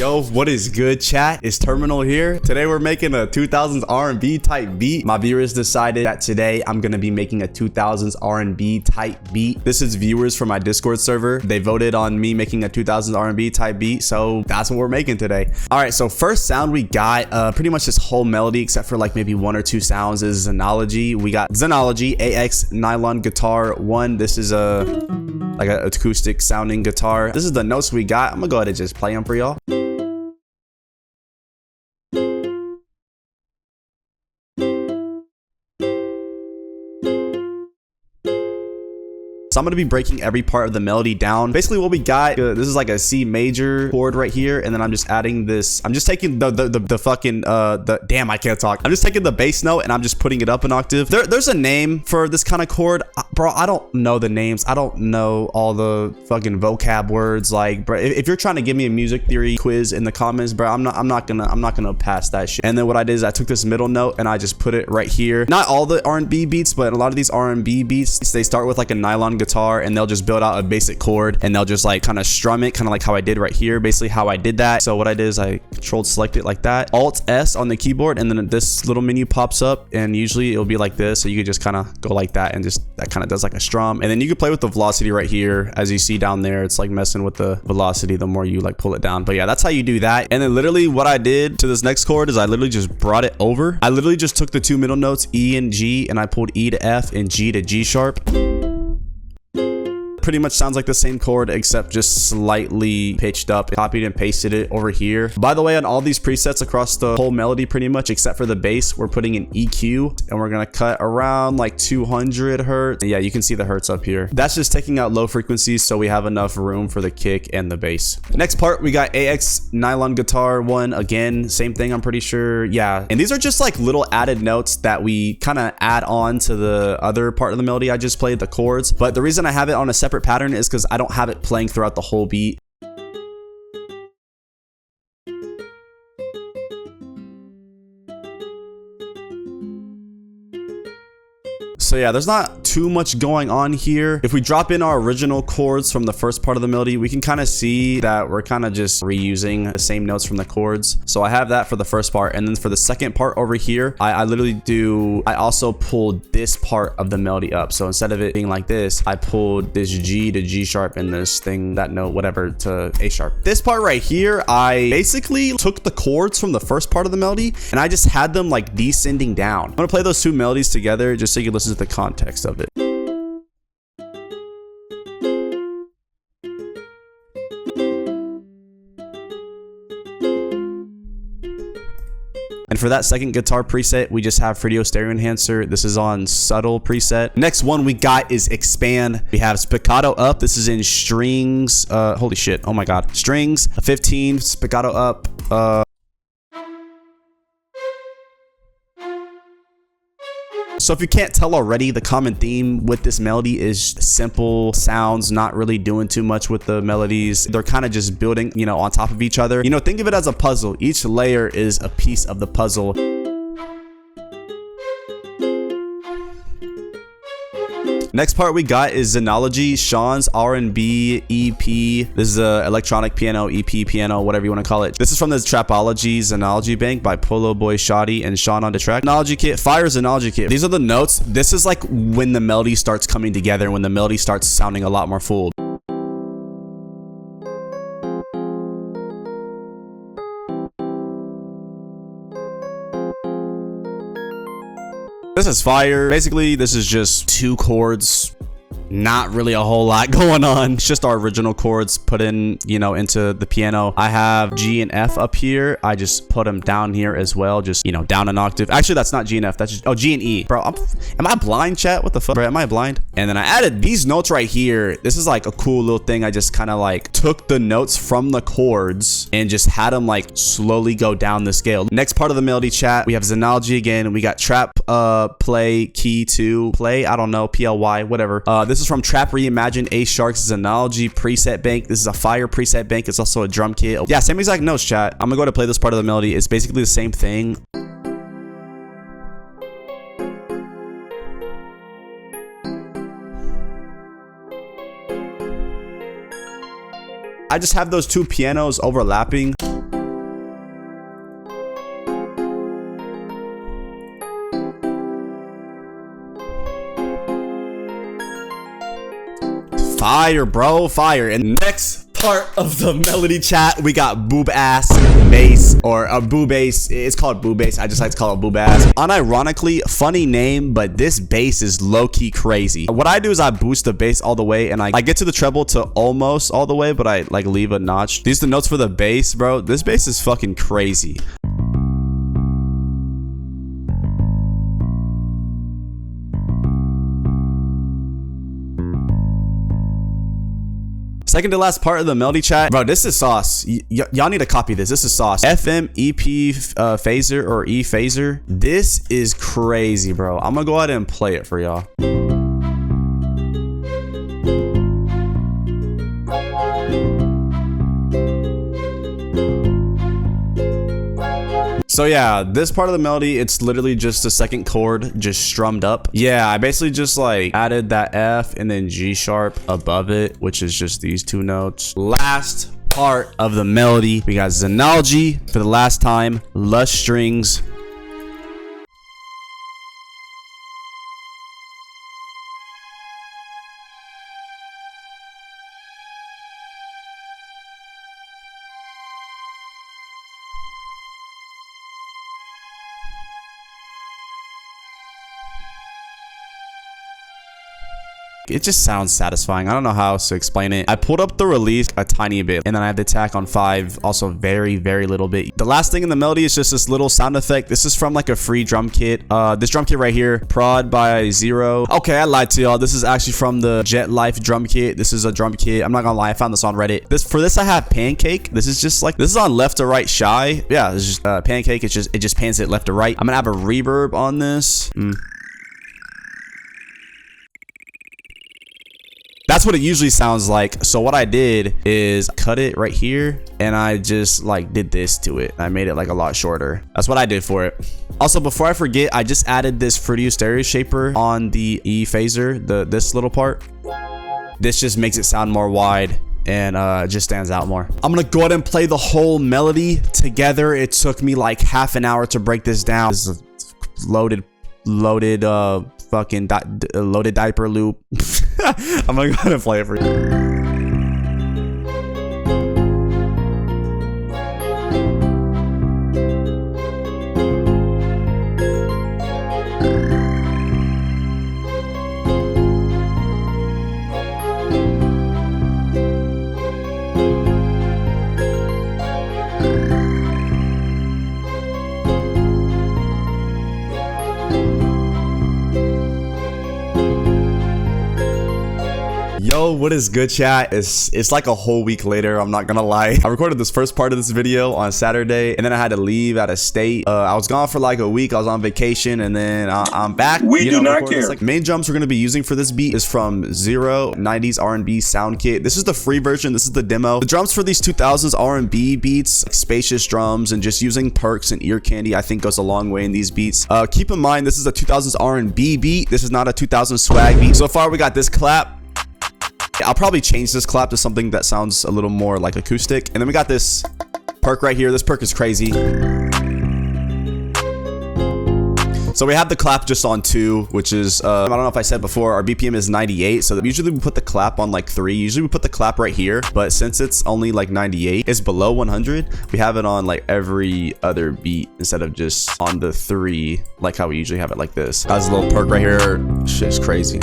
Yo, what is good, chat? It's Terminal here. Today we're making a 2000s R&B type beat. My viewers decided that today I'm gonna be making a 2000s R&B type beat. This is viewers from my Discord server. They voted on me making a 2000s R&B type beat, so that's what we're making today. All right, so first sound we got pretty much this whole melody except for like maybe one or two sounds is Xenology. We got Xenology AX nylon guitar 1. This is like an acoustic sounding guitar. This is the notes we got. I'm gonna go ahead and just play them for y'all. So I'm going to be breaking every part of the melody down. Basically what we got, this is like a C major chord right here. And then I'm just adding this. I'm just taking the fucking, damn, I can't talk. I'm just taking the bass note and I'm just putting it up an octave. There's a name for this kind of chord. Bro, I don't know the names. I don't know all the fucking vocab words. Like, bro, if you're trying to give me a music theory quiz in the comments, bro, I'm not gonna pass that shit. And then what I did is I took this middle note and I just put it right here. Not all the R&B beats, but a lot of these R&B beats, they start with like a nylon guitar and they'll just build out a basic chord and they'll just like kind of strum it, kind of like how I did right here, basically how I did that. So what I did is I controlled select it like that, Alt S on the keyboard, and then this little menu pops up and usually it'll be like this. So you could just kind of go like that and just that kind of does like a strum. And then you could play with the velocity right here. As you see down there, it's like messing with the velocity the more you like pull it down. But yeah, that's how you do that. And then literally what I did to this next chord is I literally just brought it over. I literally just took the two middle notes, E and G, and I pulled E to F and G to G sharp. Pretty much sounds like the same chord except just slightly pitched up. Copied and pasted it over here. By the way, on all these presets across the whole melody pretty much except for the bass, we're putting an EQ and we're gonna cut around like 200 hertz. Yeah, you can see the hertz up here. That's just taking out low frequencies so we have enough room for the kick and the bass. Next part, we got AX nylon guitar 1. Again, same thing, I'm pretty sure. Yeah, and these are just like little added notes that we kind of add on to the other part of the melody I just played, the chords. But the reason I have it on a separate pattern is because I don't have it playing throughout the whole beat. So yeah, there's not too much going on here. If we drop in our original chords from the first part of the melody, we can kind of see that we're kind of just reusing the same notes from the chords. So I have that for the first part. And then for the second part over here, I also pulled this part of the melody up. So instead of it being like this, I pulled this G to G sharp and this thing, that note, whatever, to A sharp. This part right here, I basically took the chords from the first part of the melody and I just had them like descending down. I'm gonna play those two melodies together just so you can listen to the context of it. And for that second guitar preset, we just have Fredio Stereo Enhancer. This is on Subtle preset. Next one we got is Expand. We have Spiccato Up. This is in strings. Holy shit. Oh my God. Strings, 15, Spiccato Up. So if you can't tell already, the common theme with this melody is simple sounds, not really doing too much with the melodies. They're kind of just building, you know, on top of each other. You know, think of it as a puzzle. Each layer is a piece of the puzzle. Next part we got is Xenology, Sean's R&B EP. This is a electronic piano, EP piano, whatever you want to call it. This is from the Trapology Xenology Bank by Polo Boy Shoddy and Sean on the track. Xenology kit, fire Xenology kit. These are the notes. This is like when the melody starts coming together, when the melody starts sounding a lot more full. This is fire. Basically, this is just two chords. Not really a whole lot going on. It's just our original chords put in, you know, into the piano. I have G and F up here. I just put them down here as well. Just, you know, down an octave. Actually, that's not G and F. That's just, oh, G and E. Bro, am I blind, chat? What the fuck? Bro, am I blind? And then I added these notes right here. This is like a cool little thing. I just kind of like took the notes from the chords and just had them like slowly go down the scale. Next part of the melody, chat, we have Xenology again. We got Trap, Play, Key 2, Play, I don't know, PLY, whatever. This is from Trap Reimagined A Shark's Xenology preset bank. This is a fire preset bank. It's also a drum kit. Yeah, same exact notes, chat. I'm gonna go to play this part of the melody. It's basically the same thing. I just have those two pianos overlapping. Fire, bro, fire. And next part of the melody, chat, we got boob ass bass, or a boo bass. It's called boo bass. I just like to call it boob ass. Unironically, funny name, but this bass is low-key crazy. What I do is I boost the bass all the way, and I get to the treble to almost all the way, but I like leave a notch. These are the notes for the bass, bro. This bass is fucking crazy. Second to last part of the melody, chat, bro. This is sauce. Y'all need to copy this. This is sauce. FM EP phaser or E phaser. This is crazy, bro. I'm gonna go ahead and play it for y'all. So yeah, this part of the melody, it's literally just the second chord just strummed up. Yeah, I basically just like added that F and then G sharp above it, which is just these two notes. Last part of the melody, we got Xenology for the last time, lush strings. It just sounds satisfying. I don't know how else to explain it. I pulled up the release a tiny bit, and then I had the attack on 5, also very, very little bit. The last thing in the melody is just this little sound effect. This is from like a free drum kit. This drum kit right here, prod by Zero. Okay, I lied to y'all. This is actually from the Jet Life drum kit. This is a drum kit. I'm not gonna lie, I found this on Reddit. For this I have Pancake. This is just like, this is on left to right shy. Yeah, this is just Pancake. It just pans it left to right. I'm gonna have a reverb on this. That's what it usually sounds like. So what I did is cut it right here, and I just like did this to it. I made it like a lot shorter. That's what I did for it. Also, before I forget, I just added this Fruity Stereo Shaper on the E phaser, this little part. This just makes it sound more wide, and it just stands out more. I'm gonna go ahead and play the whole melody together. It took me like half an hour to break this down. This is a loaded fucking loaded diaper loop. I'm gonna go ahead and play it for you. Yo, what is good, chat? It's like a whole week later, I'm not gonna lie. I recorded this first part of this video on Saturday, and then I had to leave out of state. I was gone for like a week. I was on vacation, and then I'm back. We do not care. Like, main drums we're gonna be using for this beat is from Zero 90s R&B sound kit. This is the free version. This is the demo. The drums for these 2000s R&B beats, like spacious drums, and just using perks and ear candy, I think goes a long way in these beats. Keep in mind, this is a 2000s R&B beat. This is not a 2000s swag beat. So far, we got this clap. I'll probably change this clap to something that sounds a little more like acoustic. And then we got this perk right here. This perk is crazy. So we have the clap just on 2, which is, I don't know if I said before, our BPM is 98. So usually we put the clap on like 3. Usually we put the clap right here. But since it's only like 98, it's below 100. We have it on like every other beat instead of just on the 3, like how we usually have it like this. That's a little perk right here. Shit's crazy.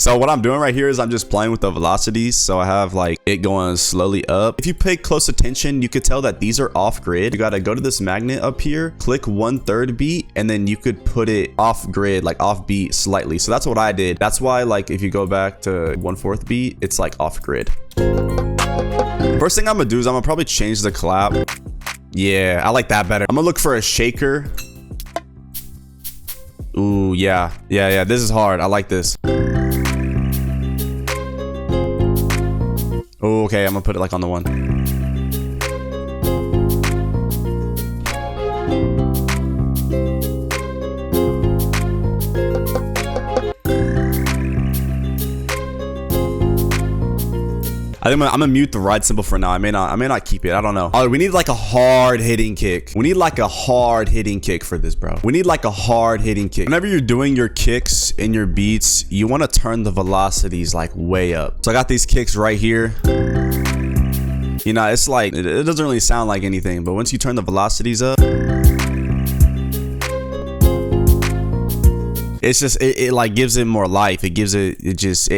So what I'm doing right here is I'm just playing with the velocities. So I have like it going slowly up. If you pay close attention, you could tell that these are off grid. You got to go to this magnet up here, click 1/3 beat, and then you could put it off grid, like off beat slightly. So that's what I did. That's why, like, if you go back to 1/4 beat, it's like off grid. First thing I'm gonna do is I'm gonna probably change the clap. Yeah, I like that better. I'm gonna look for a shaker. Ooh, yeah. This is hard. I like this. Oh, okay, I'm gonna put it like on the 1. I think I'm gonna mute the ride symbol for now. I may not keep it. I don't know. Oh, we need like a hard hitting kick. We need like a hard hitting kick for this, bro. We need like a hard hitting kick. Whenever you're doing your kicks in your beats, you want to turn the velocities like way up. So I got these kicks right here. You know, it's like, it doesn't really sound like anything, but once you turn the velocities up, it's just, it like gives it more life. It gives it, it just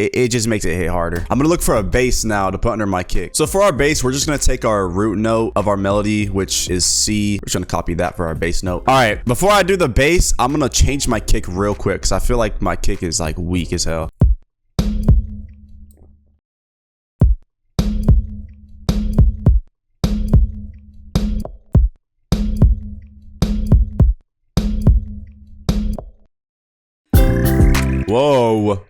makes it hit harder. I'm gonna look for a bass now to put under my kick. So for our bass, we're just gonna take our root note of our melody, which is C. We're just gonna copy that for our bass note. All right, before I do the bass, I'm gonna change my kick real quick because I feel like my kick is like weak as hell. Whoa.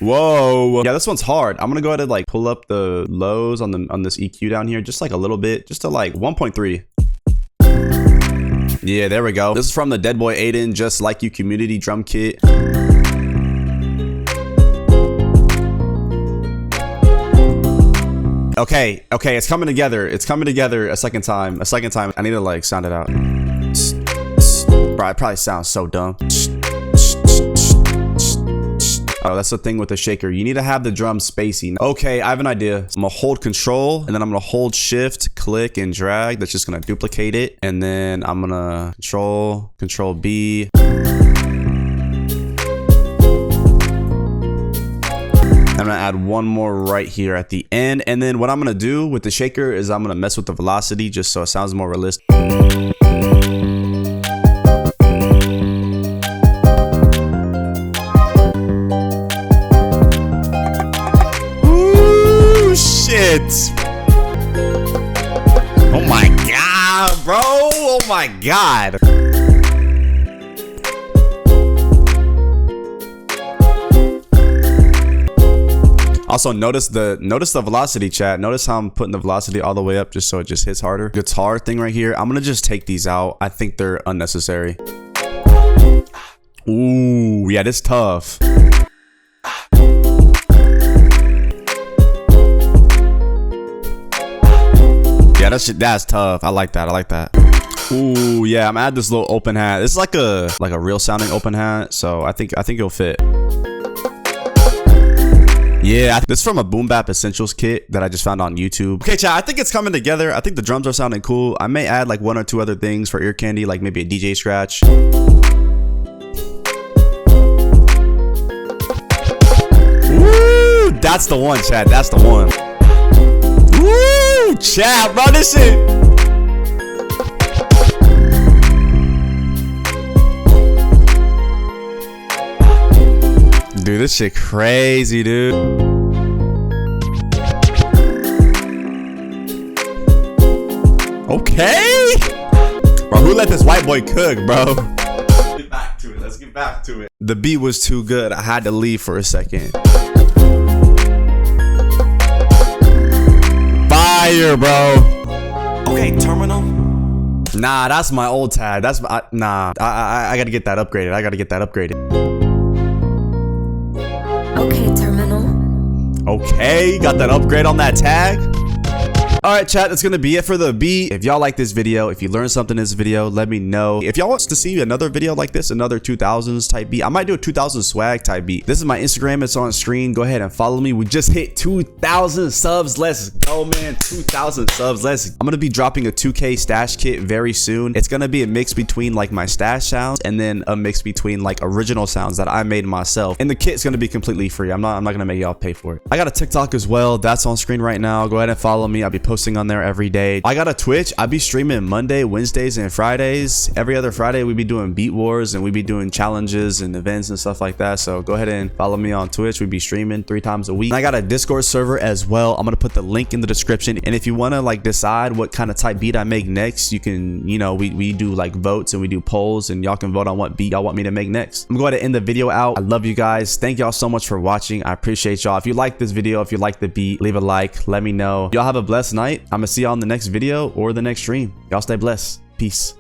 Whoa. Yeah, this one's hard. I'm gonna go ahead and like pull up the lows on this EQ down here just like a little bit, just to like 1.3. Yeah, there we go. This is from the Dead Boy Aiden Just Like You community drum kit. Okay, it's coming together. It's coming together a second time. I need to like sound it out. Bro, it probably sounds so dumb. Oh, that's the thing with the shaker. You need to have the drum spacey. Okay, I have an idea. I'm gonna hold control and then I'm gonna hold shift, click and drag. That's just gonna duplicate it. And then I'm gonna control B. I'm gonna add one more right here at the end. And then what I'm gonna do with the shaker is I'm gonna mess with the velocity just so it sounds more realistic. Oh my god, bro. Oh my god. Also, notice the velocity, chat. Notice how I'm putting the velocity all the way up just so it just hits harder. Guitar thing right here. I'm gonna just take these out. I think they're unnecessary. Ooh, yeah, this is tough. Yeah, that's tough. I like that. Ooh, yeah, I'm gonna add this little open hat. This is like a real sounding open hat, so I think it'll fit. Yeah, this is from a Boom Bap Essentials kit that I just found on YouTube. Okay, chat, I think it's coming together. I think the drums are sounding cool. I may add like one or two other things for ear candy, like maybe a DJ scratch. Woo! That's the one, chat. That's the one. Woo! Chat, bro, this shit. Dude, this shit crazy, dude. Okay. Bro, who let this white boy cook, bro? Get back to it. Let's get back to it. The beat was too good. I had to leave for a second. Fire, bro. Okay, terminal. Nah, that's my old tag. That's my, nah. I gotta get that upgraded. Okay, terminal. Okay, got that upgrade on that tag. All right, chat, that's gonna be it for the beat. If y'all like this video, if you learned something in this video, let me know. If y'all want to see another video like this, another 2000s type beat, I might do a 2000 swag type beat. This is my Instagram, it's on screen. Go ahead and follow me. We just hit 2,000 subs. Let's go, man. 2,000 subs. I'm gonna be dropping a 2K stash kit very soon. It's gonna be a mix between like my stash sounds and then a mix between like original sounds that I made myself. And the kit's gonna be completely free. I'm not gonna make y'all pay for it. I got a TikTok as well. That's on screen right now. Go ahead and follow me. I'll be posting on there every day. I got a Twitch. I be streaming Monday, Wednesdays, and Fridays. Every other Friday, we be doing beat wars and we be doing challenges and events and stuff like that. So go ahead and follow me on Twitch. We be streaming 3 times a week. And I got a Discord server as well. I'm gonna put the link in the description. And if you want to like decide what kind of type beat I make next, you can, you know, we do like votes and we do polls and y'all can vote on what beat y'all want me to make next. I'm going to end the video out. I love you guys. Thank y'all so much for watching. I appreciate y'all. If you like this video, if you like the beat, leave a like. Let me know. Y'all have a blessed night. I'm gonna see y'all in the next video or the next stream. Y'all stay blessed. Peace.